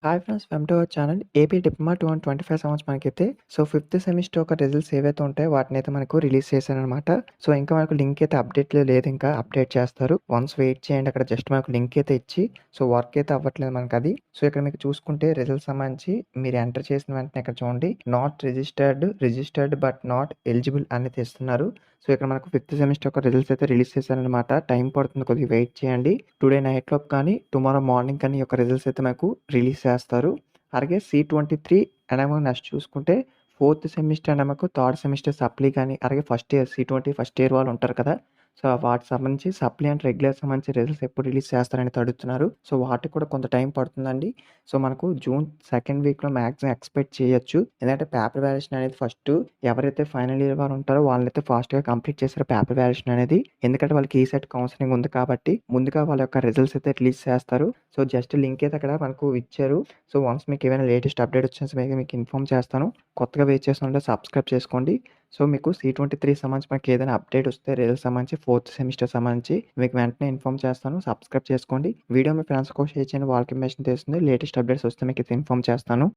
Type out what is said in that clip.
Hi friends, welcome to our channel. AP diploma 2025 సంవత్సరం మనకైతే fifth semester యొక్క results ఏవైతే ఉంటాయో వాటినైతే మనకు రిలీజ్ చేశారనమాట. ఇంకా మనకు లింక్ అయితే అప్డేట్‌లో లేదు, ఇంకా అప్డేట్ చేస్తారు. వన్స్ వెయిట్ చేయండి. అక్కడ జస్ట్ మనకు లింక్ అయితే ఇచ్చి వర్క్ అయితే అవ్వట్లేదు మనకది. ఇక్కడ మీకు చూసుకుంటే రిజల్ట్స్ సంబంధించి మీరు ఎంటర్ చేసిన వెంటనే ఇక్కడ చూడండి, not registered but not eligible అనేది ఇస్తున్నారు. ఇక్కడ మనకు ఫిఫ్త్ సెమిస్టర్ యొక్క రిజల్ట్స్ అయితే రిలీజ్ చేశారనమాట. టైం పడుతుంది, కొద్దిగా వెయిట్ చేయండి. టుడే నైట్ లోపు కానీ టుమారో మార్నింగ్ కానీ ఈ యొక్క రిజల్ట్స్ అయితే మనకు రిలీజ్ చేస్తారు. అలాగే C23 అనేమో నెక్స్ట్ చూసుకుంటే ఫోర్త్ సెమిస్టర్ అనేమో థర్డ్ సెమిస్టర్ సప్లీ కానీ, అలాగే first year C20 first year వాళ్ళు ఉంటారు కదా! వాటికి సంబంధించి సప్లీ అండ్ రెగ్యులర్ సంబంధించి రిజల్ట్స్ ఎప్పుడు రిలీజ్ చేస్తారని అడుగుతున్నారు. వాటికి కూడా కొంత టైం పడుతుందండి. మనకు జూన్ సెకండ్ వీక్‌లో మాక్సిమం ఎక్స్‌పెక్ట్ చేయొచ్చు. ఎందుకంటే పేపర్ వాల్యుయేషన్ అనేది ఫస్ట్ ఎవరైతే ఫైనల్ ఇయర్ వారు ఉంటారో వాళ్ళనైతే ఫాస్ట్‌గా కంప్లీట్ చేశారు పేపర్ వాల్యుయేషన్ అనేది. ఎందుకంటే వాళ్ళకి ఈసెట్ కౌన్సెలింగ్ ఉంది కాబట్టి ముందుగా వాళ్ళ యొక్క రిజల్ట్స్ అయితే రిలీజ్ చేస్తారు. జస్ట్ లింక్ అయితే అక్కడ మనకు ఇచ్చారు. వన్స్ మీకు ఏమైనా లేటెస్ట్ అప్డేట్ వచ్చినా మీకు ఇన్ఫార్మ్ చేస్తాను. కొత్తగా వెయిట్ చేస్తుంటే సబ్స్క్రైబ్ చేసుకోండి. మీకు C23 సంబంధించి మనకి ఏదైనా అప్డేట్ వస్తే రిజల్ట్స్ సంబంధించి ఫోర్త్ సెమిస్టర్ సంబంధించి మీకు వెంటనే ఇన్ఫార్మ్ చేస్తాను. సబ్స్క్రైబ్ చేసుకోండి. వీడియో మీ ఫ్రెండ్స్‌కి షేర్ చేయండి. వాళ్ళకి ఇన్ఫర్మేషన్ తెలుస్తుంది. లేటెస్ట్ అప్డేట్స్ వస్తే మీకు అయితే ఇన్ఫార్మ్ చేస్తాను.